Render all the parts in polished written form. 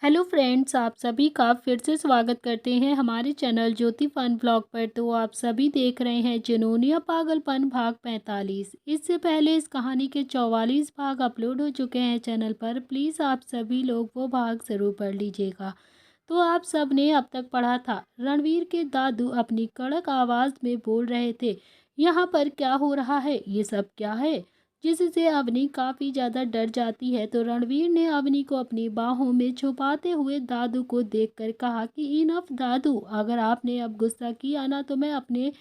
Hello friends, आप सभी का फिर से स्वागत करते हैं हमारे चैनल ज्योति फन ब्लॉग पर। तो आप सभी देख रहे हैं जुनूनिया पागलपन भाग 45। इससे पहले इस कहानी के 44 भाग अपलोड हो चुके हैं चैनल पर। प्लीज़ आप सभी लोग वो भाग ज़रूर पढ़ लीजिएगा। तो आप सब ने अब तक पढ़ा था, रणवीर के दादू अपनी कड़क आवाज़ में बोल रहे थे, यहाँ पर क्या हो रहा है, ये सब क्या है, जिससे अवनी काफ़ी ज़्यादा डर जाती है। तो रणवीर ने अवनी को अपनी बाहों में छुपाते हुए दादू को देखकर कहा कि इनफ दादू, अगर आपने अब गुस्सा किया ना तो मैं अपने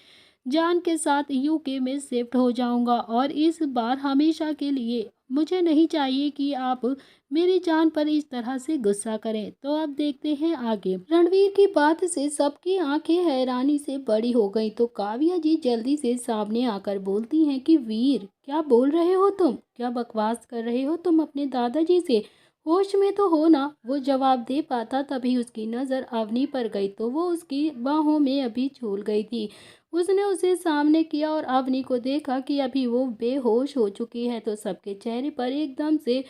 जान के साथ यूके में शिफ्ट हो जाऊंगा, और इस बार हमेशा के लिए। मुझे नहीं चाहिए कि आप मेरी जान पर इस तरह से गुस्सा करें। तो अब देखते हैं आगे। रणवीर की बात से सबकी आंखें हैरानी से बड़ी हो गई। तो काव्या जी जल्दी से सामने आकर बोलती हैं कि वीर, क्या बोल रहे हो तुम, क्या बकवास कर रहे हो तुम अपने दादाजी से, होश में तो हो ना। वो जवाब दे पाता तभी उसकी नज़र अवनी पर गई, तो वो उसकी बाहों में अभी झूल गई थी। उसने उसे सामने किया और अवनी को देखा कि अभी वो बेहोश हो चुकी है। तो सबके चेहरे पर एकदम से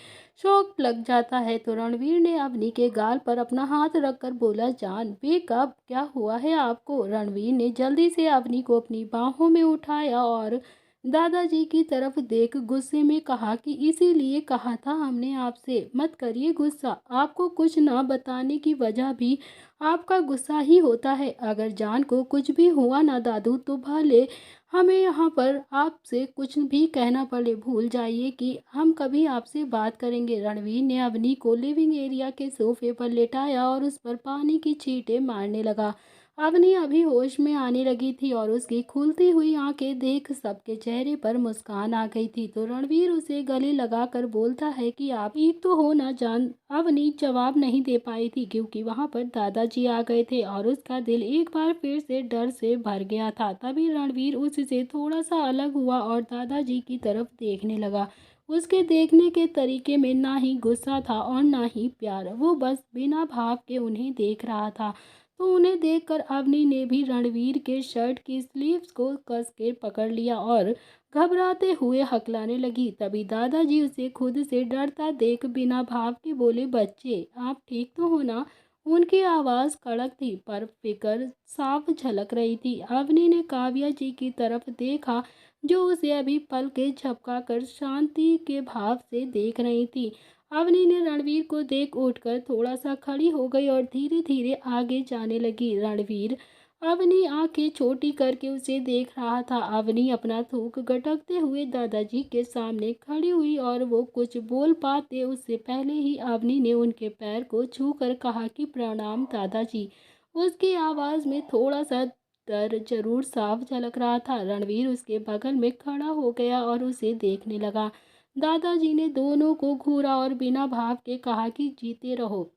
शौक लग जाता है। तो रणवीर ने अवनी के गाल पर अपना हाथ रखकर बोला, जान बेकब, क्या हुआ है आपको। रणवीर ने जल्दी से अवनी को अपनी बाहों में उठाया और दादाजी की तरफ देख गुस्से में कहा कि इसीलिए कहा था हमने आपसे, मत करिए गुस्सा। आपको कुछ ना बताने की वजह भी आपका गुस्सा ही होता है। अगर जान को कुछ भी हुआ ना दादू, तो भले हमें यहाँ पर आपसे कुछ भी कहना पड़े, भूल जाइए कि हम कभी आपसे बात करेंगे। रणवीर ने अवनी को लिविंग एरिया के सोफे पर लेटाया और उस पर पानी की छींटे मारने लगा। अवनी अभी होश में आने लगी थी और उसकी खुलती हुई आंखें देख सबके चेहरे पर मुस्कान आ गई थी। तो रणवीर उसे गले लगाकर बोलता है कि आप ठीक तो हो ना जान। अवनी जवाब नहीं दे पाई थी क्योंकि वहां पर दादाजी आ गए थे और उसका दिल एक बार फिर से डर से भर गया था। तभी रणवीर उससे थोड़ा सा अलग हुआ और दादाजी की तरफ देखने लगा। उसके देखने के तरीके में ना ही गुस्सा था और ना ही प्यार, वो बस बिना भाव के उन्हें देख रहा था। तो उन्हें देखकर अवनी ने भी रणवीर के शर्ट की स्लीव्स को कस के पकड़ लिया और घबराते हुए हकलाने लगी। तभी दादाजी उसे खुद से डरता देख बिना भाव के बोले, बच्चे आप ठीक तो हो ना। उनकी आवाज़ कड़क थी पर फिक्र साफ झलक रही थी। अवनी ने काव्या जी की तरफ देखा जो उसे अभी पल के झपका कर शांति के भाव से देख रही थी। अवनी ने रणवीर को देख उठकर थोड़ा सा खड़ी हो गई और धीरे धीरे आगे जाने लगी। रणवीर अवनी आंखें छोटी करके उसे देख रहा था। अवनी अपना थूक गटकते हुए दादाजी के सामने खड़ी हुई और वो कुछ बोल पाते उससे पहले ही अवनी ने उनके पैर को छूकर कहा कि प्रणाम दादाजी। उसकी आवाज़ में थोड़ा सा डर जरूर साफ झलक रहा था। रणवीर उसके बगल में खड़ा हो गया और उसे देखने लगा। दादाजी ने दोनों को घूरा और बिना भाव के कहा कि जीते रहो।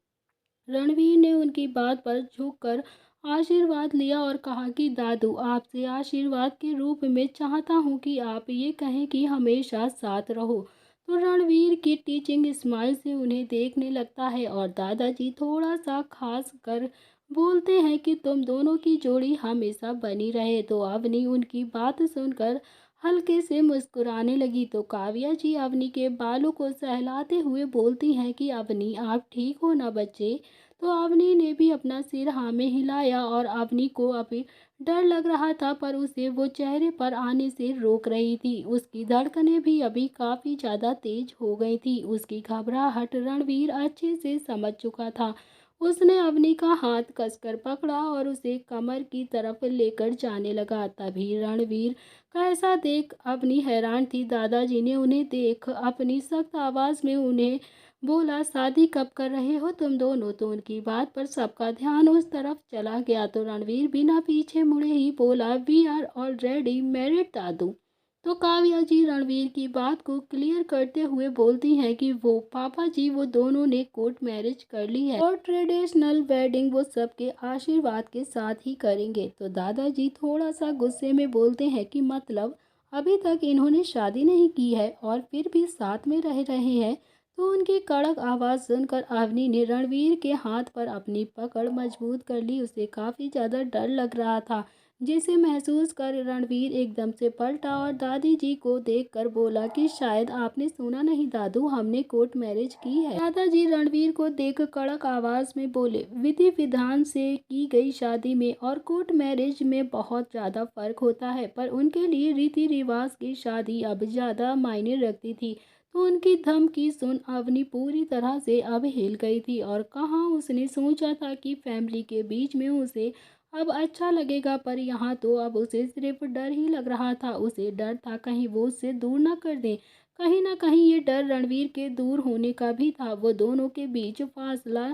रणवीर ने उनकी बात पर झुककर आशीर्वाद लिया और कहा कि दादू, आपसे आशीर्वाद के रूप में चाहता हूँ कि आप ये कहें कि हमेशा साथ रहो। तो रणवीर की टीचिंग स्माइल से उन्हें देखने लगता है और दादाजी थोड़ा सा खास कर बोलते हैं कि तुम दोनों की जोड़ी हमेशा बनी रहे। तो अवनी उनकी बात सुनकर हल्के से मुस्कुराने लगी। तो काव्या जी अवनी के बालों को सहलाते हुए बोलती हैं कि अवनी आप ठीक हो ना बच्चे। तो अवनी ने भी अपना सिर हाँ में हिलाया और अवनी को अभी डर लग रहा था पर उसे वो चेहरे पर आने से रोक रही थी। उसकी धड़कनें भी अभी काफ़ी ज़्यादा तेज हो गई थी। उसकी घबराहट रणवीर अच्छे से समझ चुका था। उसने अवनी का हाथ कसकर पकड़ा और उसे कमर की तरफ लेकर जाने लगा। तभी रणवीर का ऐसा देख अवनी हैरान थी। दादाजी ने उन्हें देख अपनी सख्त आवाज़ में उन्हें बोला, शादी कब कर रहे हो तुम दोनों। तो उनकी बात पर सबका ध्यान उस तरफ चला गया। तो रणवीर बिना पीछे मुड़े ही बोला, वी आर ऑलरेडी मैरिड दादू। तो काव्या जी रणवीर की बात को क्लियर करते हुए बोलती हैं कि वो पापा जी, वो दोनों ने कोर्ट मैरिज कर ली है और ट्रेडिशनल वेडिंग वो सबके आशीर्वाद के साथ ही करेंगे। तो दादाजी थोड़ा सा गुस्से में बोलते हैं कि मतलब अभी तक इन्होंने शादी नहीं की है और फिर भी साथ में रह रहे हैं। तो उनकी कड़क आवाज़ सुनकर अवनी ने रणवीर के हाथ पर अपनी पकड़ मजबूत कर ली। उसे काफ़ी ज़्यादा डर लग रहा था जिसे महसूस कर रणवीर एकदम से पलटा और दादी जी को देखकर बोला कि शायद आपने सुना नहीं दादू, हमने कोर्ट मैरिज की है। दादाजी रणवीर को देख कड़क आवाज में बोले, विधि विधान से की गई शादी में और कोर्ट मैरिज में बहुत ज़्यादा फर्क होता है, पर उनके लिए रीति रिवाज की शादी अब ज़्यादा मायने रखती थी। तो उनकी धमकी सुन अवनी पूरी तरह से अब हिल गई थी और कहाँ उसने सोचा था कि फैमिली के बीच में उसे अब अच्छा लगेगा, पर यहाँ तो अब उसे सिर्फ डर ही लग रहा था। उसे डर था कहीं वो उससे दूर ना कर दे। कहीं ना कहीं ये डर रणवीर के दूर होने का भी था। वो दोनों के बीच फासला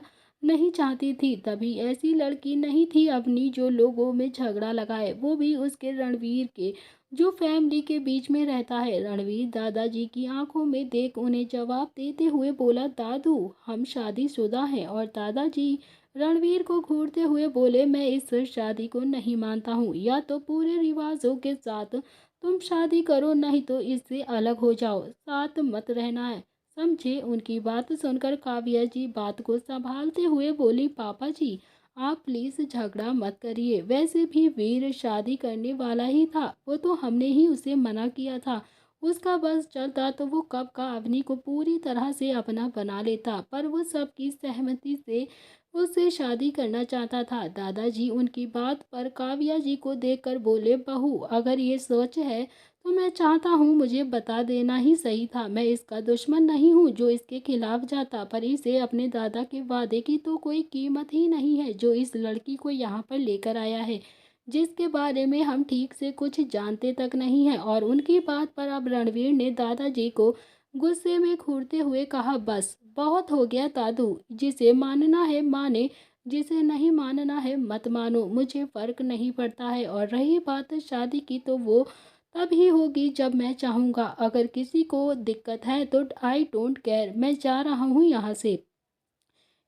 नहीं चाहती थी। तभी ऐसी लड़की नहीं थी अपनी जो लोगों में झगड़ा लगाए, वो भी उसके रणवीर के जो फैमिली के बीच में रहता है। रणवीर दादाजी की आंखों में देख उन्हें जवाब देते हुए बोला, दादू हम शादीशुदा हैं। और दादाजी रणवीर को घूरते हुए बोले, मैं इस शादी को नहीं मानता हूँ। या तो पूरे रिवाजों के साथ तुम शादी करो, नहीं तो इससे अलग हो जाओ, साथ मत रहना है, समझे। उनकी बात सुनकर काव्या जी बात को संभालते हुए बोली, पापा जी आप प्लीज झगड़ा मत करिए। वैसे भी वीर शादी करने वाला ही था, वो तो हमने ही उसे मना किया था। उसका बस चलता तो वो कब का अवनी को पूरी तरह से अपना बना लेता, पर वो सबकी सहमति से उससे शादी करना चाहता था। दादाजी उनकी बात पर काव्या जी को देखकर बोले, बहू अगर ये सोच है तो मैं चाहता हूँ मुझे बता देना ही सही था। मैं इसका दुश्मन नहीं हूँ जो इसके खिलाफ जाता, पर इसे अपने दादा के वादे की तो कोई कीमत ही नहीं है जो इस लड़की को यहाँ पर लेकर आया है, जिसके बारे में हम ठीक से कुछ जानते तक नहीं है। और उनकी बात पर अब रणवीर ने दादाजी को गुस्से में घूरते हुए कहा, बस बहुत हो गया दादू, जिसे मानना है माने, जिसे नहीं मानना है मत मानो, मुझे फर्क नहीं पड़ता है। और रही बात शादी की तो वो तब ही होगी जब मैं चाहूँगा। अगर किसी को दिक्कत है तो आई डोंट केयर, मैं जा रहा हूँ यहाँ से।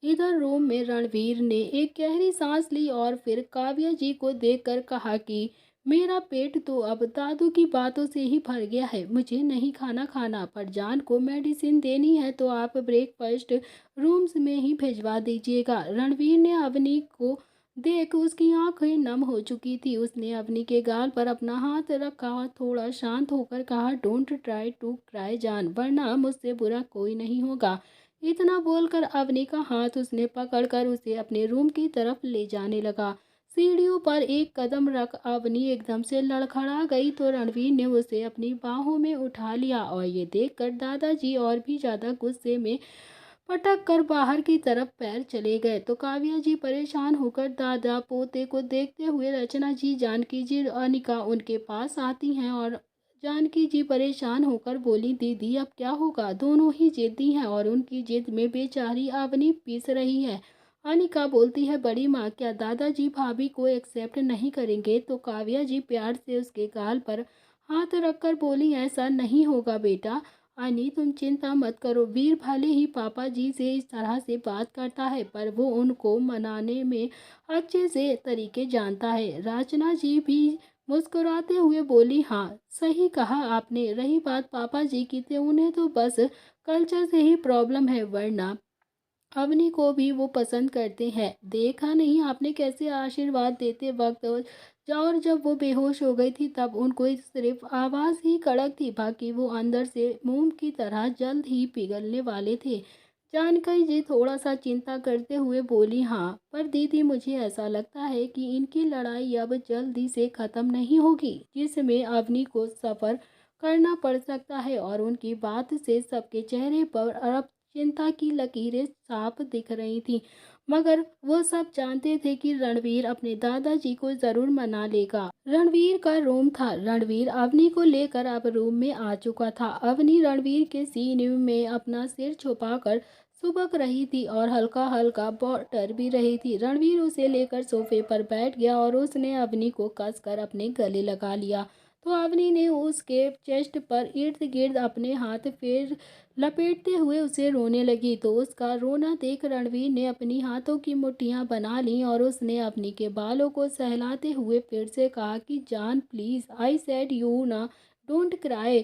इधर रूम में रणवीर ने एक गहरी सांस ली और फिर काव्या जी को देखकर कहा कि मेरा पेट तो अब दादू की बातों से ही भर गया है, मुझे नहीं खाना खाना, पर जान को मेडिसिन देनी है तो आप ब्रेकफास्ट रूम्स में ही भिजवा दीजिएगा। रणवीर ने अवनी को देख उसकी आंखें नम हो चुकी थी। उसने अवनी के गाल पर अपना हाथ रखा और थोड़ा शांत होकर कहा, डोंट ट्राई टू क्राई जान, वरना मुझसे बुरा कोई नहीं होगा। इतना बोलकर अवनी का हाथ उसने पकड़कर उसे अपने रूम की तरफ ले जाने लगा। सीढ़ियों पर एक कदम रख अवनी एकदम से लड़खड़ा गई तो रणवीर ने उसे अपनी बाहों में उठा लिया और ये देखकर दादाजी और भी ज्यादा गुस्से में पटक कर बाहर की तरफ पैर चले गए। तो काव्या जी परेशान होकर दादा पोते को देखते हुए रचना जी, जानकी जी, अनिका उनके पास आती हैं और जानकी जी परेशान होकर बोली, दीदी अब क्या होगा, दोनों ही जिद्दी हैं और उनकी जिद में बेचारी अवनी पीस रही है। अनिका बोलती है, बड़ी माँ क्या दादाजी भाभी को एक्सेप्ट नहीं करेंगे? तो काव्या जी प्यार से उसके गाल पर हाथ रखकर बोली, ऐसा नहीं होगा बेटा। अनी तुम चिंता मत करो, वीर भले ही पापा जी से इस तरह से बात करता है, पर वो उनको मनाने में अच्छे से तरीके जानता है। रचना जी भी मुस्कुराते हुए बोली, हाँ सही कहा आपने। रही बात पापा जी की, तो उन्हें तो बस कल्चर से ही प्रॉब्लम है, वरना अवनी को भी वो पसंद करते हैं। देखा नहीं आपने कैसे आशीर्वाद देते वक्त, और जब वो बेहोश हो गई थी तब उनको सिर्फ आवाज़ ही कड़क थी, बाकी वो अंदर से मोम की तरह जल्द ही पिघलने वाले थे। जानकी जी थोड़ा सा चिंता करते हुए बोली, हाँ पर दीदी मुझे ऐसा लगता है कि इनकी लड़ाई अब जल्दी से ख़त्म नहीं होगी, जिसमें अवनी को सफ़र करना पड़ सकता है। और उनकी बात से सबके चेहरे पर अब चिंता की लकीरें साफ दिख रही थीं, मगर वो सब जानते थे कि रणवीर अपने दादाजी को जरूर मना लेगा। रणवीर का रूम था। रणवीर अवनी को लेकर अब रूम में आ चुका था। अवनी रणवीर के सीने में अपना सिर छुपाकर सुबक रही थी और हल्का हल्का डर भी रही थी। रणवीर उसे लेकर सोफे पर बैठ गया और उसने अवनी को कसकर अपने गले लगा लिया। तो अवनी ने उसके चेस्ट पर इर्द गिर्द अपने हाथ फेर लपेटते हुए उसे रोने लगी। तो उसका रोना देख रणवीर ने अपनी हाथों की मुट्ठियां बना ली और उसने अपनी के बालों को सहलाते हुए फिर से कहा कि जान प्लीज, आई सेड यू ना, डोंट क्राई।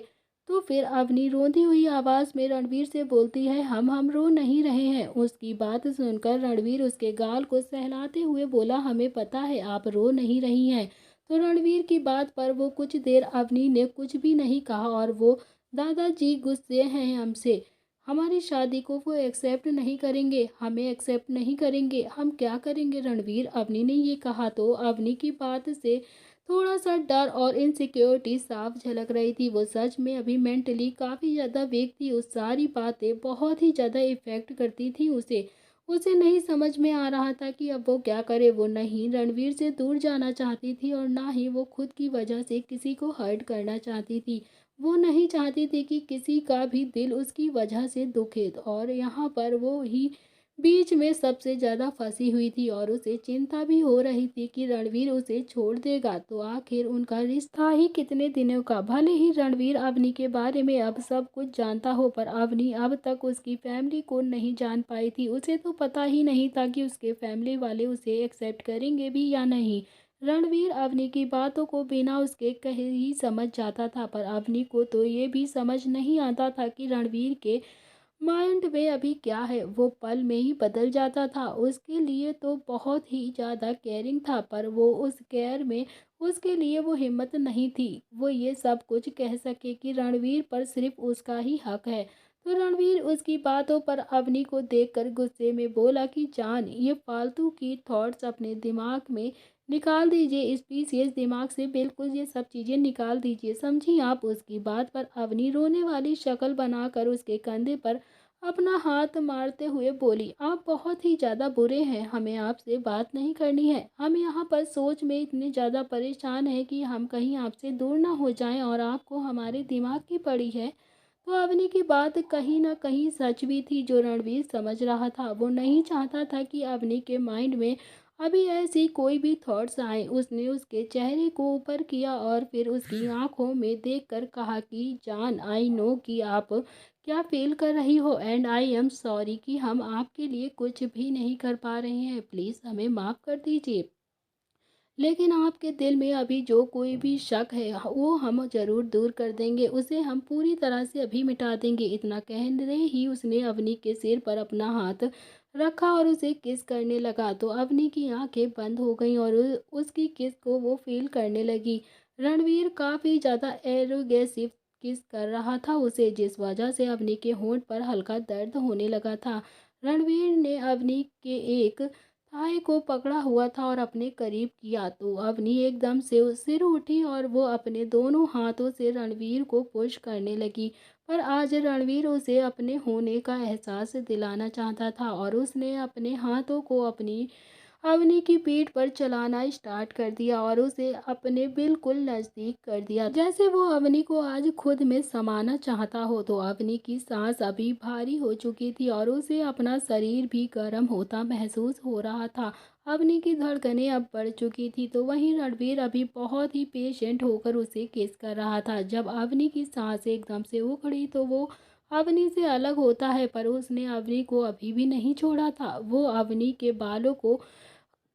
तो फिर अवनी रोती हुई आवाज में रणवीर से बोलती है, हम रो नहीं रहे हैं। उसकी बात सुनकर रणवीर उसके गाल को सहलाते हुए बोला, हमें पता है आप रो नहीं रही हैं। तो रणवीर की बात पर वो कुछ देर अवनी ने कुछ भी नहीं कहा और वो दादाजी गुस्से हैं हमसे, हमारी शादी को वो एक्सेप्ट नहीं करेंगे, हमें एक्सेप्ट नहीं करेंगे, हम क्या करेंगे रणवीर, अवनी ने ये कहा। तो अवनी की बात से थोड़ा सा डर और इनसिक्योरिटी साफ झलक रही थी। वो सच में अभी मेंटली काफ़ी ज़्यादा वीक थी। उस सारी बातें बहुत ही ज़्यादा इफ़ेक्ट करती थी उसे। उसे नहीं समझ में आ रहा था कि अब वो क्या करे। वो नहीं रणवीर से दूर जाना चाहती थी और ना ही वो खुद की वजह से किसी को हर्ट करना चाहती थी। वो नहीं चाहती थी कि किसी का भी दिल उसकी वजह से दुखे, और यहाँ पर वो ही बीच में सबसे ज़्यादा फंसी हुई थी और उसे चिंता भी हो रही थी कि रणवीर उसे छोड़ देगा तो आखिर उनका रिश्ता ही कितने दिनों का। भले ही रणवीर अवनी के बारे में अब सब कुछ जानता हो, पर अवनी अब तक उसकी फैमिली को नहीं जान पाई थी। उसे तो पता ही नहीं था कि उसके फैमिली वाले उसे एक्सेप्ट करेंगे भी या नहीं। रणवीर अवनी की बातों को बिना उसके कहे ही समझ जाता था, पर अवनी को तो ये भी समझ नहीं आता था कि रणवीर के माइंड में अभी क्या है। वो पल में ही बदल जाता था। उसके लिए तो बहुत ही ज़्यादा केयरिंग था, पर वो उस केयर में उसके लिए वो हिम्मत नहीं थी वो ये सब कुछ कह सके कि रणवीर पर सिर्फ उसका ही हक है। तो रणवीर उसकी बातों पर अवनी को देखकर गुस्से में बोला कि जान, ये फालतू की थॉट्स अपने दिमाग में निकाल दीजिए, स्पीशियस दिमाग से बिल्कुल ये सब चीज़ें निकाल दीजिए, समझी आप। उसकी बात पर अवनी रोने वाली शक्ल बनाकर उसके कंधे पर अपना हाथ मारते हुए बोली, आप बहुत ही ज़्यादा बुरे हैं, हमें आपसे बात नहीं करनी है। हम यहाँ पर सोच में इतने ज़्यादा परेशान हैं कि हम कहीं आपसे दूर ना हो जाएं और आपको हमारे दिमाग की पड़ी है। तो अवनी की बात कहीं ना कहीं सच भी थी, जो रणवीर समझ रहा था। वो नहीं चाहता था कि अवनी के माइंड में अभी ऐसी कोई भी थॉट्स आए। उसने उसके चेहरे को ऊपर किया और फिर उसकी आंखों में देखकर कहा कि जान, आई नो कि आप क्या फील कर रही हो एंड आई एम सॉरी कि हम आपके लिए कुछ भी नहीं कर पा रहे हैं, प्लीज़ हमें माफ़ कर दीजिए। लेकिन आपके दिल में अभी जो कोई भी शक है वो हम ज़रूर दूर कर देंगे, उसे हम पूरी तरह से अभी मिटा देंगे। इतना कहते ही उसने अवनी के सिर पर अपना हाथ रखा और उसे किस करने लगा। तो अवनी की आंखें बंद हो गईं और उसकी किस को वो फील करने लगी। रणवीर काफ़ी ज़्यादा एरोगेसिव किस कर रहा था उसे, जिस वजह से अवनी के होंठ पर हल्का दर्द होने लगा था। रणवीर ने अवनी के एक थाई को पकड़ा हुआ था और अपने करीब किया तो अवनी एकदम से उस सिर उठी और वो अपने दोनों हाथों से रणवीर को पुश करने लगी। पर आज रणवीर उसे अपने होने का एहसास दिलाना चाहता था और उसने अपने हाथों को अपनी अवनी की पीठ पर चलाना स्टार्ट कर दिया और उसे अपने बिल्कुल नज़दीक कर दिया, जैसे वो अवनी को आज खुद में समाना चाहता हो। तो अवनी की सांस अभी भारी हो चुकी थी और उसे अपना शरीर भी गर्म होता महसूस हो रहा था। अवनी की धड़कनें अब बढ़ चुकी थी, तो वहीं रणवीर अभी बहुत ही पेशेंट होकर उसे किस कर रहा था। जब अवनी की सांस एकदम से उखड़ी तो वो अवनी से अलग होता है, पर उसने अवनी को अभी भी नहीं छोड़ा था। वो अवनी के बालों को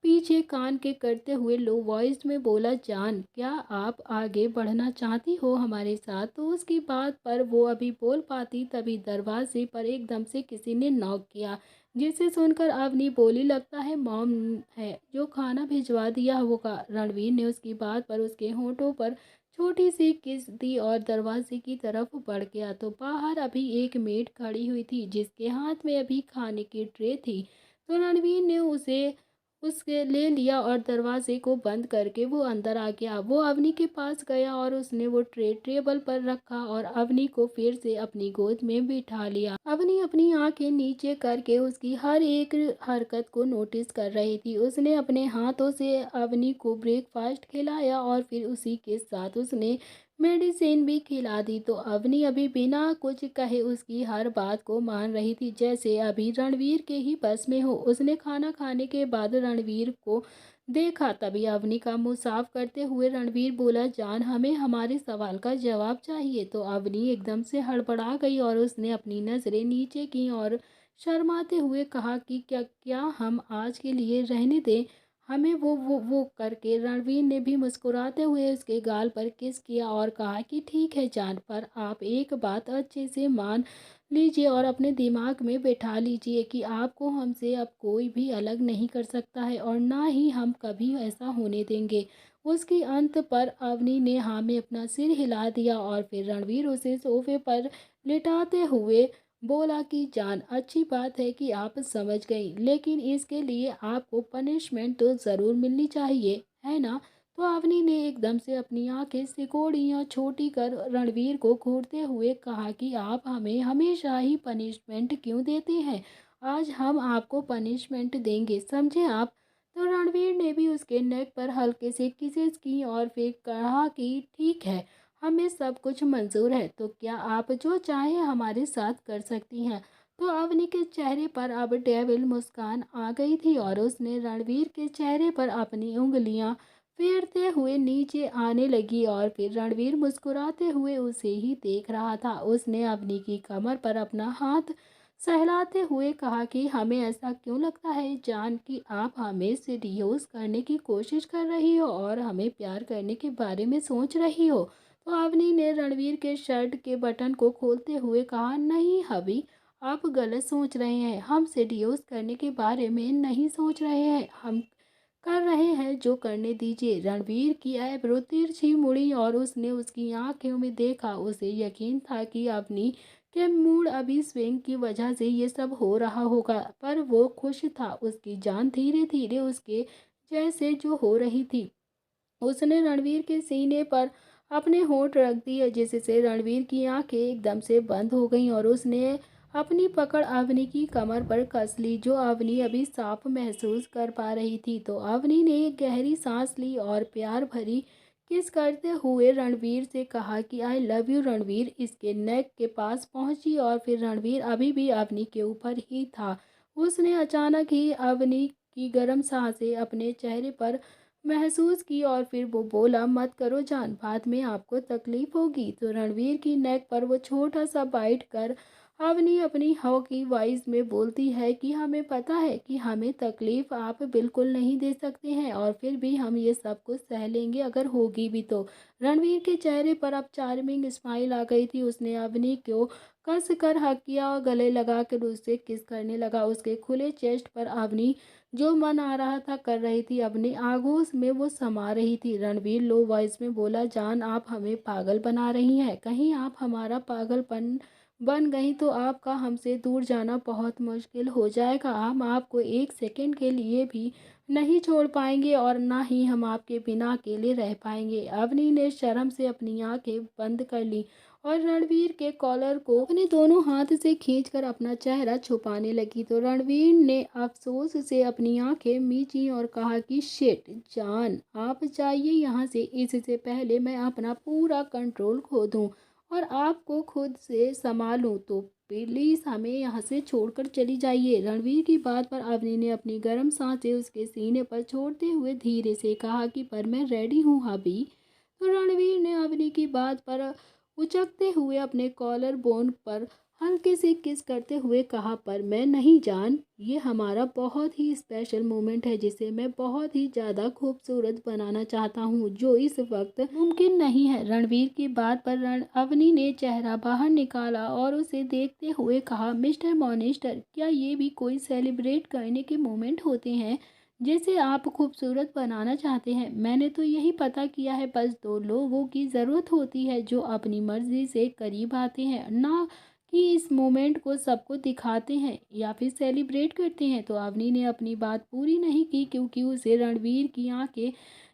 पीछे कान के करते हुए लो वॉइस में बोला, जान, क्या आप आगे बढ़ना चाहती हो हमारे साथ। तो उसकी बात पर वो अभी बोल पाती तभी दरवाजे पर एकदम से किसी ने नॉक किया, जिसे सुनकर अवनी बोली, लगता है मॉम है, जो खाना भिजवा दिया होगा। रणवीर ने उसकी बात पर उसके होंठों पर छोटी सी किस दी और दरवाजे की तरफ बढ़ गया। तो बाहर अभी एक मेड खड़ी हुई थी जिसके हाथ में अभी खाने की ट्रे थी। तो रणवीर ने उसे उसके ले लिया और दरवाजे को बंद करके वो अंदर आ गया। वो अवनी के पास गया और उसने वो ट्रे टेबल पर रखा और अवनी को फिर से अपनी गोद में बिठा लिया। अवनी अपनी आंखें नीचे करके उसकी हर एक हरकत को नोटिस कर रही थी। उसने अपने हाथों से अवनी को ब्रेकफास्ट खिलाया और फिर उसी के साथ उसने मेडिसिन भी खिला दी। तो अवनी अभी बिना कुछ कहे उसकी हर बात को मान रही थी, जैसे अभी रणवीर के ही बस में हो। उसने खाना खाने के बाद रणवीर को देखा तभी अवनी का मुंह साफ करते हुए रणवीर बोला, जान, हमें हमारे सवाल का जवाब चाहिए। तो अवनी एकदम से हड़बड़ा गई और उसने अपनी नज़रें नीचे की और शर्माते हुए कहा कि क्या क्या हम आज के लिए रहने दें, हमें वो करके रणवीर ने भी मुस्कुराते हुए उसके गाल पर किस किया और कहा कि ठीक है जान, पर आप एक बात अच्छे से मान लीजिए और अपने दिमाग में बैठा लीजिए कि आपको हमसे अब कोई भी अलग नहीं कर सकता है और ना ही हम कभी ऐसा होने देंगे। उसकी अंत पर अवनी ने हाँ में अपना सिर हिला दिया और फिर रणवीर उसे सोफे पर लिटाते हुए बोला कि जान, अच्छी बात है कि आप समझ गई, लेकिन इसके लिए आपको पनिशमेंट तो ज़रूर मिलनी चाहिए, है ना? तो अवनी ने एकदम से अपनी आंखें सिकोड़ियाँ छोटी कर रणवीर को घूरते हुए कहा कि आप हमें हमेशा ही पनिशमेंट क्यों देते हैं? आज हम आपको पनिशमेंट देंगे, समझे आप? तो रणवीर ने भी उसके नेक पर हल्के से किसेस की और फिर कहा कि ठीक है, हमें सब कुछ मंजूर है, तो क्या आप जो चाहे हमारे साथ कर सकती हैं। तो अवनी के चेहरे पर अब डेविल मुस्कान आ गई थी और उसने रणवीर के चेहरे पर अपनी उंगलियां फेरते हुए नीचे आने लगी और फिर रणवीर मुस्कुराते हुए उसे ही देख रहा था। उसने अवनी की कमर पर अपना हाथ सहलाते हुए कहा कि हमें ऐसा क्यों लगता है जान कि आप हमें सीड्यूस करने की कोशिश कर रही हो और हमें प्यार करने के बारे में सोच रही हो। तो अवनी ने रणवीर के शर्ट के बटन को खोलते हुए कहा, नहीं हबी, आप गलत सोच रहे हैं। हम सीड्यूस करने के बारे में नहीं सोच रहे हैं, हम कर रहे हैं जो करने दीजिए। रणवीर की आईब्रो तिरछी मुड़ी और उसने उसकी आंखों में देखा। उसे यकीन था कि अवनी के मूड अभी स्विंग की वजह से ये सब हो रहा होगा, पर वो खुश था। उसकी जान धीरे धीरे उसके जैसे जो हो रही थी। उसने रणवीर के सीने पर अपने होंठ रख दिए, जिससे रणवीर की आंखें एकदम से बंद हो गईं और उसने अपनी पकड़ अवनी की कमर पर कस ली, जो अवनी अभी साफ महसूस कर पा रही थी। तो अवनी ने एक गहरी सांस ली और प्यार भरी किस करते हुए रणवीर से कहा कि आई लव यू रणवीर। इसके नेक के पास पहुंची और फिर रणवीर अभी भी अवनी के ऊपर ही था। उसने अचानक ही अवनी की गर्म सांसें अपने चेहरे पर महसूस की और फिर वो बोला, मत करो जान, बाद में आपको तकलीफ होगी। तो रणवीर की नेक पर वो छोटा सा बाइट कर अवनी अपनी हव की वॉइस में बोलती है कि हमें पता है कि हमें तकलीफ आप बिल्कुल नहीं दे सकते हैं और फिर भी हम ये सब कुछ सह लेंगे अगर होगी भी तो। रणवीर के चेहरे पर अब चार्मिंग स्माइल आ गई थी। उसने अवनी को कस कर हक किया और गले लगा कर उससे किस करने लगा। उसके खुले चेस्ट पर अवनी जो मन आ रहा था कर रही थी, अपने आगोश में वो समा रही थी। रणवीर लो वॉइस में बोला, जान, आप हमें पागल बना रही हैं। कहीं आप हमारा पागलपन बन गई तो आपका हमसे दूर जाना बहुत मुश्किल हो जाएगा। हम आपको एक सेकंड के लिए भी नहीं छोड़ पाएंगे और ना ही हम आपके बिना अकेले रह पाएंगे। अवनी ने शर्म से अपनी आंखें बंद कर ली और रणवीर के कॉलर को अपने दोनों हाथ से खींचकर अपना चेहरा छुपाने लगी। तो रणवीर ने अफसोस से अपनी आंखें मींची और कहा कि शिट जान, आप जाइए यहाँ से, इससे पहले मैं अपना पूरा कंट्रोल खो दूँ और आपको खुद से संभालूं। तो प्लीज हमें यहाँ से छोड़कर चली जाइए। रणवीर की बात पर अवनी ने अपनी गर्म सांसें उसके सीने पर छोड़ते हुए धीरे से कहा कि पर मैं रेडी हूँ अभी। तो रणवीर ने अवनी की बात पर उचकते हुए अपने कॉलर बोन पर हल्के से किस करते हुए कहा, पर मैं नहीं जान, ये हमारा बहुत ही स्पेशल मोमेंट है जिसे मैं बहुत ही ज़्यादा खूबसूरत बनाना चाहता हूँ, जो इस वक्त मुमकिन नहीं है। रणवीर की बात पर अवनी ने चेहरा बाहर निकाला और उसे देखते हुए कहा, मिस्टर मॉनिस्टर, क्या ये भी कोई सेलिब्रेट करने के मोमेंट होते हैं जिसे आप खूबसूरत बनाना चाहते हैं? मैंने तो यही पता किया है, बस दो लोगों की ज़रूरत होती है जो अपनी मर्जी से करीब आते हैं, ना कि इस मोमेंट को सबको दिखाते हैं या फिर सेलिब्रेट करते हैं। तो अवनी ने अपनी बात पूरी नहीं की क्योंकि उसे रणवीर की आंखें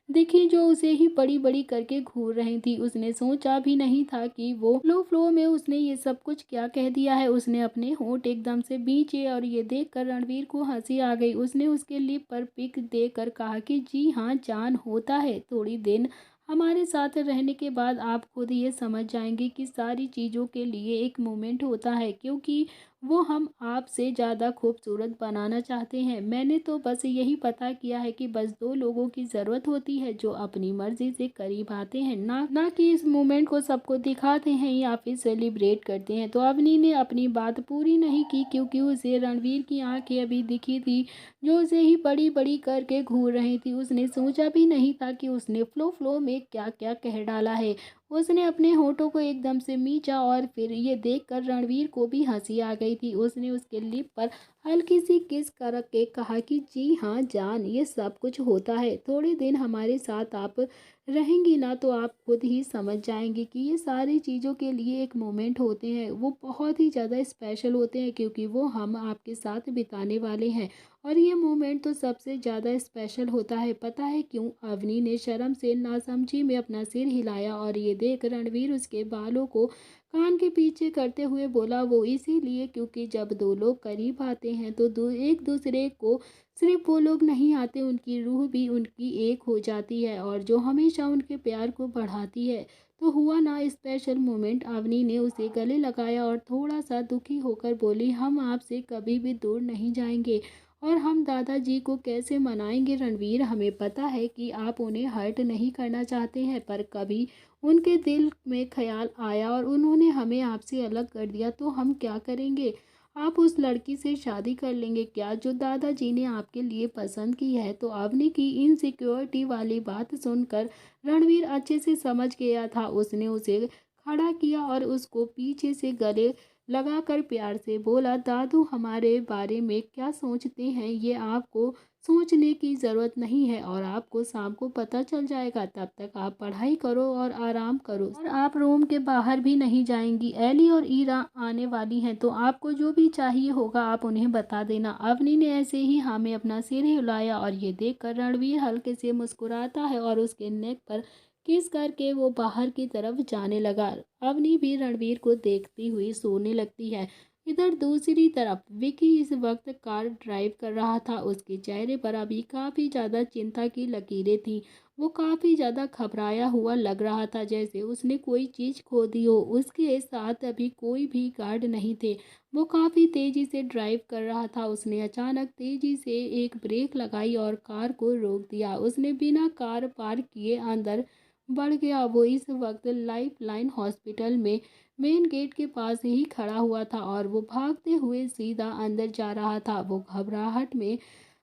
दिखी जो उसे ही बड़ी बड़ी करके घूर रही थी। उसने सोचा भी नहीं था कि वो फ्लो में उसने ये सब कुछ क्या कह दिया है। उसने अपने होंठ एकदम से बीचे और ये देखकर रणवीर को हंसी आ गई। उसने उसके लिप पर पिक देकर कहा कि जी हाँ जान, होता है। थोड़ी दिन हमारे साथ रहने के बाद आप खुद ये समझ जाएंगे कि सारी चीज़ों के लिए एक मोमेंट होता है, क्योंकि वो हम आपसे ज़्यादा खूबसूरत बनाना चाहते हैं। मैंने तो बस यही पता किया है कि बस 2 लोगों की ज़रूरत होती है जो अपनी मर्ज़ी से करीब आते हैं, ना कि इस मोमेंट को सबको दिखाते हैं या फिर सेलिब्रेट करते हैं। तो अवनी ने अपनी बात पूरी नहीं की क्योंकि उसे रणवीर की आँखें अभी दिखी थी, जो उसे ही बड़ी-बड़ी करके घूर रही थी। उसने सोचा भी नहीं था कि उसने फ़्लो में क्या-क्या कह डाला है। उसने अपने होठों को एकदम से मींचा और फिर ये देखकर रणवीर को भी हंसी आ गई थी। उसने उसके लिप पर हल्की सी किस करके कहा कि जी हाँ जान, ये सब कुछ होता है। थोड़े दिन हमारे साथ आप रहेंगी ना तो आप खुद ही समझ जाएंगी कि ये सारी चीज़ों के लिए एक मोमेंट होते हैं, वो बहुत ही ज़्यादा स्पेशल होते हैं क्योंकि वो हम आपके साथ बिताने वाले हैं। और ये मोमेंट तो सबसे ज़्यादा स्पेशल होता है। पता है क्यों? अवनी ने शर्म से नासमझी में अपना सिर हिलाया और ये देख रणवीर उसके बालों को कान के पीछे करते हुए बोला, वो इसीलिए क्योंकि जब 2 लोग करीब आते हैं तो एक दूसरे को सिर्फ वो लोग नहीं आते, उनकी रूह भी उनकी एक हो जाती है और जो हमेशा उनके प्यार को बढ़ाती है। तो हुआ ना स्पेशल मोमेंट। अवनी ने उसे गले लगाया और थोड़ा सा दुखी होकर बोली, हम आपसे कभी भी दूर नहीं जाएंगे। और हम दादाजी को कैसे मनाएंगे रणवीर? हमें पता है कि आप उन्हें हर्ट नहीं करना चाहते हैं, पर कभी उनके दिल में ख्याल आया और उन्होंने हमें आपसे अलग कर दिया तो हम क्या करेंगे? आप उस लड़की से शादी कर लेंगे क्या जो दादाजी ने आपके लिए पसंद की है? तो अवनी की इनसिक्योरिटी वाली बात सुनकर रणवीर अच्छे से समझ गया था। उसने उसे खड़ा किया और उसको पीछे से गले लगाकर प्यार से बोला, दादू हमारे बारे में क्या सोचते हैं ये आपको सोचने की ज़रूरत नहीं है और आपको शाम को पता चल जाएगा। तब तक आप पढ़ाई करो और आराम करो और आप रूम के बाहर भी नहीं जाएंगी। एली और ईरा आने वाली हैं तो आपको जो भी चाहिए होगा आप उन्हें बता देना। अवनी ने ऐसे ही हाँ में अपना सिर हिलाया और ये देखकर रणवीर हल्के से मुस्कुराता है और उसके नेक पर किस करके वो बाहर की तरफ जाने लगा। अवनी भी रणवीर को देखती हुई सोने लगती है। इधर दूसरी तरफ विकी इस वक्त कार ड्राइव कर रहा था। उसके चेहरे पर अभी काफ़ी ज़्यादा चिंता की लकीरें थीं। वो काफ़ी ज़्यादा घबराया हुआ लग रहा था, जैसे उसने कोई चीज़ खो दी हो। उसके साथ अभी कोई भी गार्ड नहीं थे। वो काफ़ी तेज़ी से ड्राइव कर रहा था। उसने अचानक तेज़ी से एक ब्रेक लगाई और कार को रोक दिया। उसने बिना कार पार्क किए अंदर बढ़ गया। वो इस वक्त लाइफ लाइन हॉस्पिटल में मेन गेट के पास ही खड़ा हुआ था और वो भागते हुए सीधा अंदर जा रहा था। वो घबराहट में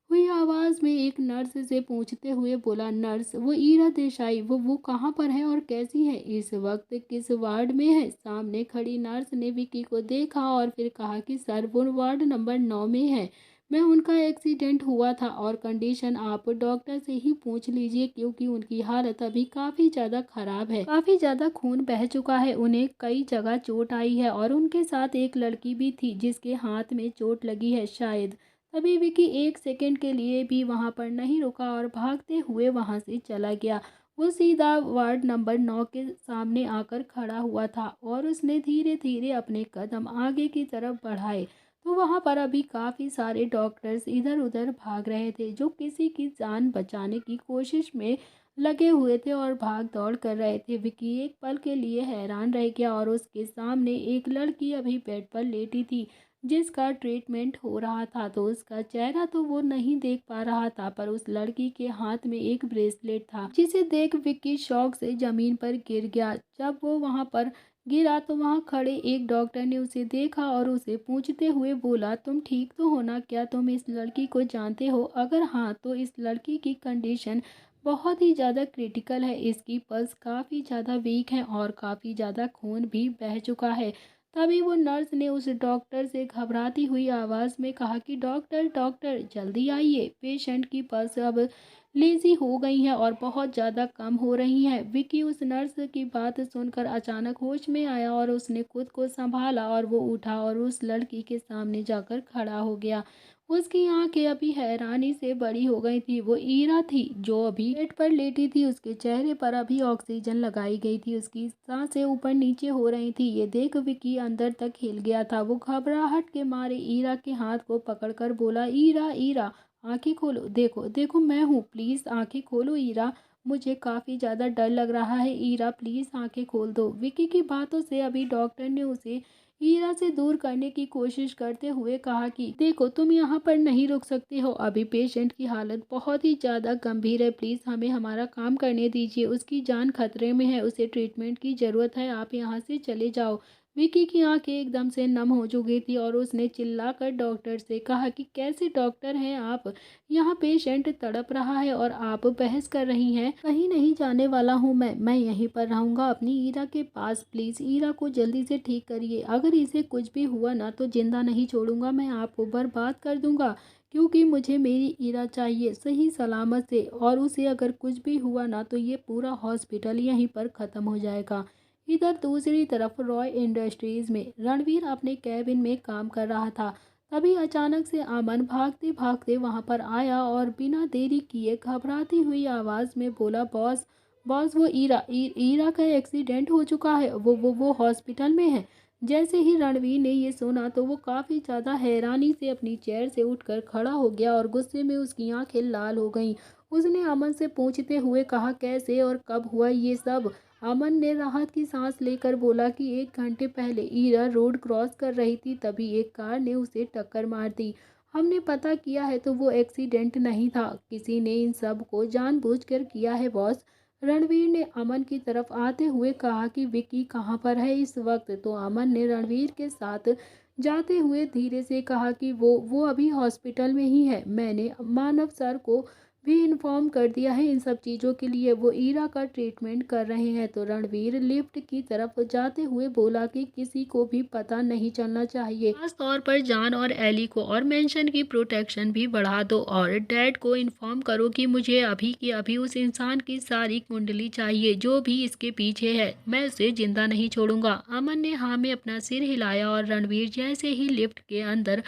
हुई आवाज़ में एक नर्स से पूछते हुए बोला, नर्स वो ईरा देसाई वो कहाँ पर है और कैसी है? इस वक्त किस वार्ड में है? सामने खड़ी नर्स ने विकी को देखा और फिर कहा कि सर वो वार्ड नंबर 9 में है। मैं उनका एक्सीडेंट हुआ था और कंडीशन आप डॉक्टर से ही पूछ लीजिए क्योंकि उनकी हालत अभी काफ़ी ज़्यादा ख़राब है। काफ़ी ज़्यादा खून बह चुका है, उन्हें कई जगह चोट आई है और उनके साथ एक लड़की भी थी जिसके हाथ में चोट लगी है शायद। तभी विकी एक सेकंड के लिए भी वहां पर नहीं रुका और भागते हुए वहां से चला गया। वो सीधा वार्ड नंबर 9 के सामने आकर खड़ा हुआ था और उसने धीरे धीरे अपने कदम आगे की तरफ बढ़ाए तो वहां पर अभी काफ़ी सारे डॉक्टर्स इधर उधर भाग रहे थे जो किसी की जान बचाने की कोशिश में लगे हुए थे और भाग दौड़ कर रहे थे। विकी एक पल के लिए हैरान रह गया और उसके सामने एक लड़की अभी बेड पर लेटी थी जिसका ट्रीटमेंट हो रहा था। तो उसका चेहरा तो वो नहीं देख पा रहा था, पर उस लड़की के हाथ में एक ब्रेसलेट था जिसे देख विक्की शौक से जमीन पर गिर गया। जब वो वहां पर गिरा तो वहां खड़े एक डॉक्टर ने उसे देखा और उसे पूछते हुए बोला, तुम ठीक तो हो ना? क्या तुम इस लड़की को जानते हो? अगर हाँ तो इस लड़की की कंडीशन बहुत ही ज़्यादा क्रिटिकल है। इसकी पल्स काफ़ी ज़्यादा वीक है और काफ़ी ज़्यादा खून भी बह चुका है। तभी वो नर्स ने उस डॉक्टर से घबराती हुई आवाज़ में कहा कि डॉक्टर डॉक्टर जल्दी आइए, पेशेंट की पल्स अब लेजी हो गई है और बहुत ज़्यादा कम हो रही है। विकी उस नर्स की बात सुनकर अचानक होश में आया और उसने खुद को संभाला और वो उठा और उस लड़की के सामने जाकर खड़ा हो गया। उसकी आंखें अभी हैरानी से बड़ी हो गई थी। वो ईरा थी जो अभी बेड पर लेटी थी। उसके चेहरे पर अभी ऑक्सीजन लगाई गई थी, उसकी सांसें ऊपर नीचे हो रही थी। ये देख विकी अंदर तक हिल गया था। वो घबराहट के मारे ईरा के हाथ को पकड़कर बोला, ईरा ईरा आंखें खोलो, देखो देखो मैं हूँ, प्लीज़ आंखें खोलो ईरा, मुझे काफ़ी ज़्यादा डर लग रहा है ईरा, प्लीज़ आंखें खोल दो। विकी की बातों से अभी डॉक्टर ने उसे ईरा से दूर करने की कोशिश करते हुए कहा कि देखो, तुम यहाँ पर नहीं रुक सकते हो, अभी पेशेंट की हालत बहुत ही ज़्यादा गंभीर है, प्लीज़ हमें हमारा काम करने दीजिए, उसकी जान खतरे में है, उसे ट्रीटमेंट की ज़रूरत है, आप यहाँ से चले जाओ। विकी की आंखें एकदम से नम हो चुकी थी और उसने चिल्लाकर डॉक्टर से कहा कि कैसे डॉक्टर हैं आप, यहाँ पेशेंट तड़प रहा है और आप बहस कर रही हैं। कहीं नहीं जाने वाला हूँ मैं यहीं पर रहूँगा अपनी ईरा के पास, प्लीज़ ईरा को जल्दी से ठीक करिए, अगर इसे कुछ भी हुआ ना तो जिंदा नहीं छोड़ूंगा, मैं आपको बर्बाद कर दूंगा, क्योंकि मुझे मेरी ईरा चाहिए सही सलामत से, और उसे अगर कुछ भी हुआ ना तो ये पूरा हॉस्पिटल यहीं पर ख़त्म हो जाएगा। इधर दूसरी तरफ रॉय इंडस्ट्रीज में रणवीर अपने कैबिन में काम कर रहा था। तभी अचानक से अमन भागते भागते वहां पर आया और बिना देरी किए घबराती हुई आवाज़ में बोला, बॉस बॉस, वो ईरा का एक्सीडेंट हो चुका है, वो हॉस्पिटल में है। जैसे ही रणवीर ने ये सुना तो वो काफ़ी ज़्यादा हैरानी से अपनी चेयर से उठकर खड़ा हो गया और गुस्से में उसकी आंखें लाल हो गईं। उसने अमन से पूछते हुए कहा, कैसे और कब हुआ ये सब? अमन ने राहत की सांस लेकर बोला कि 1 घंटे पहले ईरा रोड क्रॉस कर रही थी, तभी एक कार ने उसे टक्कर मार दी। हमने पता किया है तो वो एक्सीडेंट नहीं था, किसी ने इन सब को जानबूझकर किया है बॉस। रणवीर ने अमन की तरफ आते हुए कहा कि विकी कहाँ पर है इस वक्त? तो अमन ने रणवीर के साथ जाते हुए धीरे से कहा कि वो अभी हॉस्पिटल में ही है, मैंने मानव सर को भी इन्फॉर्म कर दिया है इन सब चीज़ों के लिए, वो ईरा का ट्रीटमेंट कर रहे हैं। तो रणवीर लिफ्ट की तरफ जाते हुए बोला कि किसी को भी पता नहीं चलना चाहिए, खास तौर पर जान और एली को, और मेंशन की प्रोटेक्शन भी बढ़ा दो, और डैड को इन्फॉर्म करो कि मुझे अभी की अभी उस इंसान की सारी कुंडली चाहिए जो भी इसके पीछे है, मैं उसे जिंदा नहीं छोड़ूंगा। अमन ने हाँ में अपना सिर हिलाया और रणवीर जैसे ही लिफ्ट के अंदर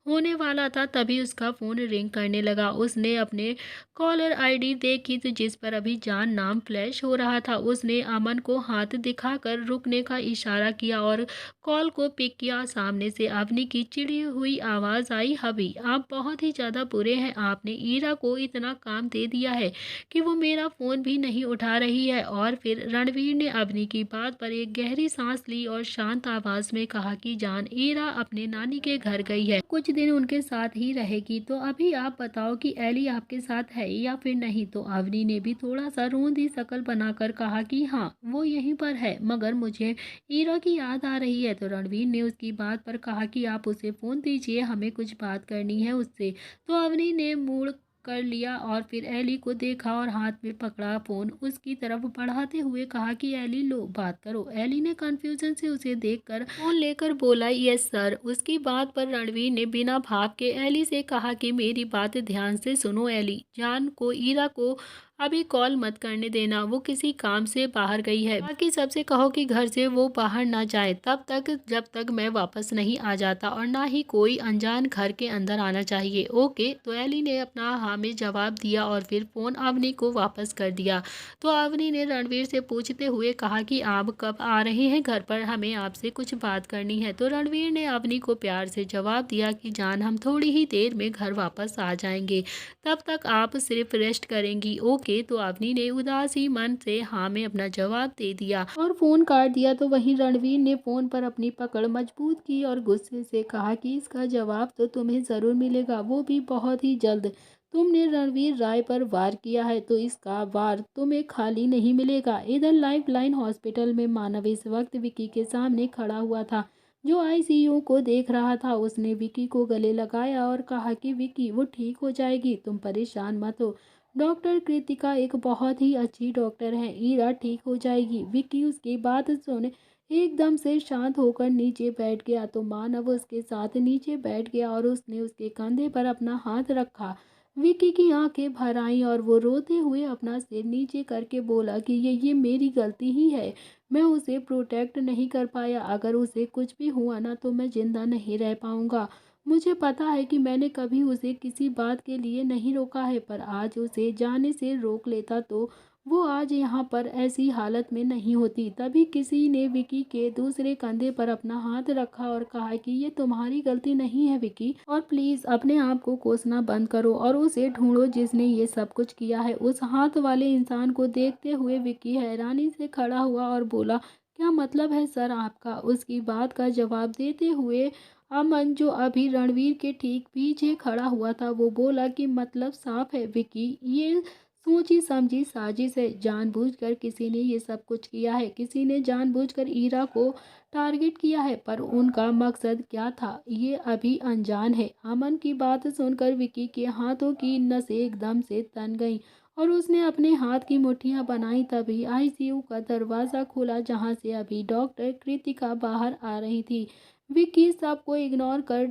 होने वाला था तभी उसका फ़ोन रिंग करने लगा। उसने अपने कॉलर आईडी देखी तो जिस पर अभी जान नाम फ्लैश हो रहा था। उसने अमन को हाथ दिखाकर रुकने का इशारा किया और कॉल को पिक किया। सामने से अवनी की चिड़ी हुई आवाज़ आई, हबी आप बहुत ही ज़्यादा बुरे हैं, आपने ईरा को इतना काम दे दिया है कि वो मेरा फ़ोन भी नहीं उठा रही है। और फिर रणवीर ने अवनी की बात पर एक गहरी सांस ली और शांत आवाज़ में कहा कि जान ईरा अपने नानी के घर गई है, कुछ दिन उनके साथ ही रहेगी, तो अभी आप बताओ कि एली आपके साथ है या फिर नहीं? तो अवनी ने भी थोड़ा सा रोंदी शक्ल बनाकर कहा कि हाँ वो यहीं पर है, मगर मुझे ईरा की याद आ रही है। तो रणवीर ने उसकी बात पर कहा कि आप उसे फ़ोन दीजिए, हमें कुछ बात करनी है उससे। तो अवनी ने मूड कर लिया और फिर एली को देखा और हाथ में पकड़ा फ़ोन उसकी तरफ बढ़ाते हुए कहा कि एली लो बात करो। एली ने कन्फ्यूजन से उसे देखकर फ़ोन लेकर बोला, यस सर। उसकी बात पर रणवीर ने बिना भाव के एली से कहा कि मेरी बात ध्यान से सुनो एली, जान को ईरा को अभी कॉल मत करने देना, वो किसी काम से बाहर गई है, बाकी सबसे कहो कि घर से वो बाहर ना जाए तब तक जब तक मैं वापस नहीं आ जाता, और ना ही कोई अनजान घर के अंदर आना चाहिए, ओके? तो एली ने अपना हाँ में जवाब दिया और फिर फ़ोन अवनी को वापस कर दिया। तो अवनी ने रणवीर से पूछते हुए कहा कि आप कब आ रहे हैं घर पर, हमें आपसे कुछ बात करनी है। तो रणवीर ने अवनी को प्यार से जवाब दिया कि जान हम थोड़ी ही देर में घर वापस आ जाएंगे, तब तक आप सिर्फ रेस्ट करेंगी, ओके? तो अवनी ने उदासी मन से हाँ में अपना जवाब दे दिया और फोन काट दिया। तो वहीं रणवीर ने फोन पर अपनी पकड़ मजबूत की और गुस्से से कहा कि इसका जवाब तो तुम्हें जरूर मिलेगा, वो भी बहुत ही जल्द। तुमने रणवीर राय पर वार किया है तो इसका वार तुम्हें खाली नहीं मिलेगा। इधर लाइफ लाइन हॉस्पिटल में मानव इस वक्त विकी के सामने खड़ा हुआ था, जो आईसीयू को देख रहा था। उसने विकी को गले लगाया और कहा कि विकी वो ठीक हो जाएगी, तुम परेशान मत हो। डॉक्टर कृतिका एक बहुत ही अच्छी डॉक्टर है, ईरा ठीक हो जाएगी। विकी उसकी बात सुने एकदम से शांत होकर नीचे बैठ गया। तो मानव उसके साथ नीचे बैठ गया और उसने उसके कंधे पर अपना हाथ रखा। विकी की आंखें भर आईं और वो रोते हुए अपना सिर नीचे करके बोला कि ये मेरी गलती ही है, मैं उसे प्रोटेक्ट नहीं कर पाया, अगर उसे कुछ भी हुआ ना तो मैं जिंदा नहीं रह पाऊंगा। मुझे पता है कि मैंने कभी उसे किसी बात के लिए नहीं रोका है, पर आज उसे जाने से रोक लेता तो वो आज यहाँ पर ऐसी हालत में नहीं होती। तभी किसी ने विकी के दूसरे कंधे पर अपना हाथ रखा और कहा कि ये तुम्हारी गलती नहीं है विकी, और प्लीज़ अपने आप को कोसना बंद करो और उसे ढूंढो जिसने ये सब कुछ किया है। उस हाथ वाले इंसान को देखते हुए विकी हैरानी से खड़ा हुआ और बोला, क्या मतलब है सर आपका? उसकी बात का जवाब देते हुए अमन, जो अभी रणवीर के ठीक पीछे खड़ा हुआ था, वो बोला कि मतलब साफ है विकी, ये सोची समझी साजिश है। जानबूझकर किसी ने ये सब कुछ किया है, किसी ने जानबूझकर ईरा को टारगेट किया है, पर उनका मकसद क्या था ये अभी अनजान है। अमन की बात सुनकर विकी के हाथों की नसें एकदम से तन गईं और उसने अपने हाथ की मुट्ठियां बनाई। तभी आईसीयू का दरवाज़ा खुला, जहां से अभी डॉक्टर कृतिका बाहर आ रही थी। विक्की सबको इग्नोर कर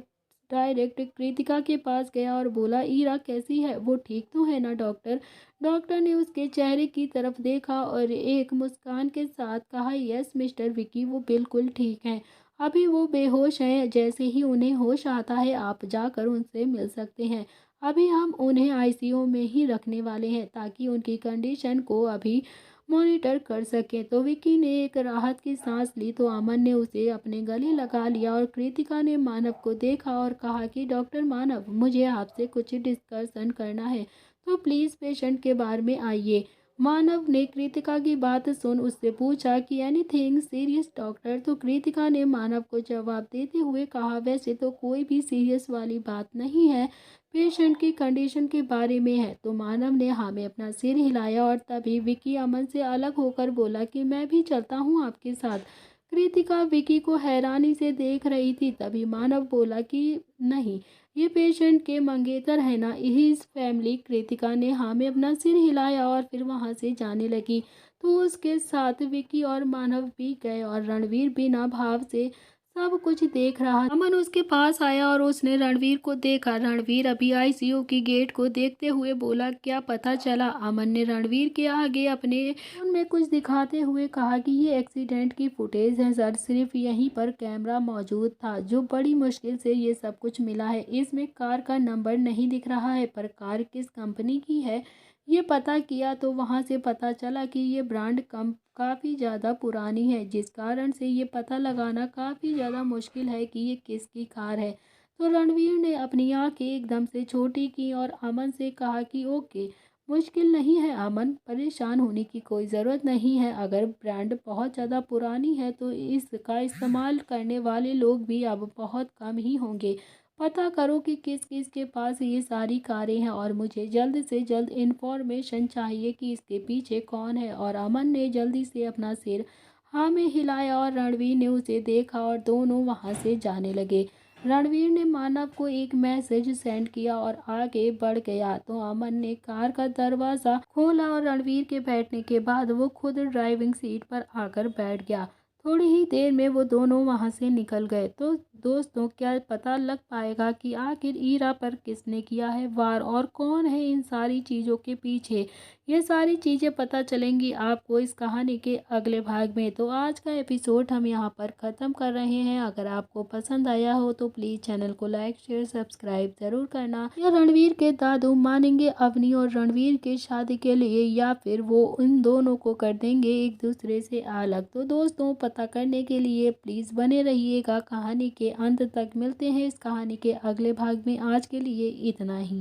डायरेक्ट कृतिका के पास गया और बोला, ईरा कैसी है? वो ठीक तो है ना डॉक्टर? डॉक्टर ने उसके चेहरे की तरफ देखा और एक मुस्कान के साथ कहा, यस मिस्टर विक्की, वो बिल्कुल ठीक हैं। अभी वो बेहोश हैं। जैसे ही उन्हें होश आता है आप जाकर उनसे मिल सकते हैं। अभी हम उन्हें आईसीयू में ही रखने वाले हैं ताकि उनकी कंडीशन को अभी मॉनिटर कर सकें। तो विक्की ने एक राहत की सांस ली तो अमन ने उसे अपने गले लगा लिया और कृतिका ने मानव को देखा और कहा कि डॉक्टर मानव, मुझे आपसे कुछ डिस्कशन करना है, तो प्लीज़ पेशेंट के बारे में आइए। मानव ने कृतिका की बात सुन उससे पूछा कि एनीथिंग सीरियस डॉक्टर? तो कृतिका ने मानव को जवाब देते हुए कहा, वैसे तो कोई भी सीरियस वाली बात नहीं है, पेशेंट की कंडीशन के बारे में है। तो मानव ने हाँ में अपना सिर हिलाया और तभी विकी अमन से अलग होकर बोला कि मैं भी चलता हूँ आपके साथ। कृतिका विकी को हैरानी से देख रही थी। तभी मानव बोला कि नहीं, ये पेशेंट के मंगेतर है ना, हिज फैमिली। कृतिका ने हाँ में अपना सिर हिलाया और फिर वहाँ से जाने लगी। तो उसके साथ विकी और मानव भी गए और रणवीर बिना भाव से सब कुछ देख रहा। अमन उसके पास आया और उसने रणवीर को देखा। रणवीर अभी आईसीयू की गेट को देखते हुए बोला, क्या पता चला? अमन ने रणवीर के आगे अपने फोन में कुछ दिखाते हुए कहा कि ये एक्सीडेंट की फुटेज है सर, सिर्फ यहीं पर कैमरा मौजूद था, जो बड़ी मुश्किल से ये सब कुछ मिला है। इसमें कार का नंबर नहीं दिख रहा है, पर कार किस कंपनी की है ये पता किया तो वहाँ से पता चला कि ये ब्रांड कम काफ़ी ज़्यादा पुरानी है, जिस कारण से ये पता लगाना काफ़ी ज़्यादा मुश्किल है कि ये किसकी कार है। तो रणवीर ने अपनी आंखें एकदम से छोटी की और अमन से कहा कि ओके, मुश्किल नहीं है अमन, परेशान होने की कोई ज़रूरत नहीं है। अगर ब्रांड बहुत ज़्यादा पुरानी है तो इसका इस्तेमाल करने वाले लोग भी अब बहुत कम ही होंगे। पता करो कि किस किस के पास ये सारी कारें हैं और मुझे जल्द से जल्द इन्फॉर्मेशन चाहिए कि इसके पीछे कौन है। और अमन ने जल्दी से अपना सिर हाँ में हिलाया और रणवीर ने उसे देखा और दोनों वहाँ से जाने लगे। रणवीर ने मानव को एक मैसेज सेंड किया और आगे बढ़ गया। तो अमन ने कार का दरवाज़ा खोला और रणवीर के बैठने के बाद वो खुद ड्राइविंग सीट पर आकर बैठ गया। थोड़ी ही देर में वो दोनों वहाँ से निकल गए। तो दोस्तों, क्या पता लग पाएगा कि आखिर ईरा पर किसने किया है वार और कौन है इन सारी चीज़ों के पीछे? ये सारी चीज़ें पता चलेंगी आपको इस कहानी के अगले भाग में। तो आज का एपिसोड हम यहाँ पर ख़त्म कर रहे हैं। अगर आपको पसंद आया हो तो प्लीज़ चैनल को लाइक शेयर सब्सक्राइब ज़रूर करना। या रणवीर के दादू मानेंगे अवनी और रणवीर के शादी के लिए, या फिर वो इन दोनों को कर देंगे एक दूसरे से अलग? तो दोस्तों, पता करने के लिए प्लीज़ बने रहिएगा कहानी के अंत तक। मिलते हैं इस कहानी के अगले भाग में। आज के लिए इतना ही।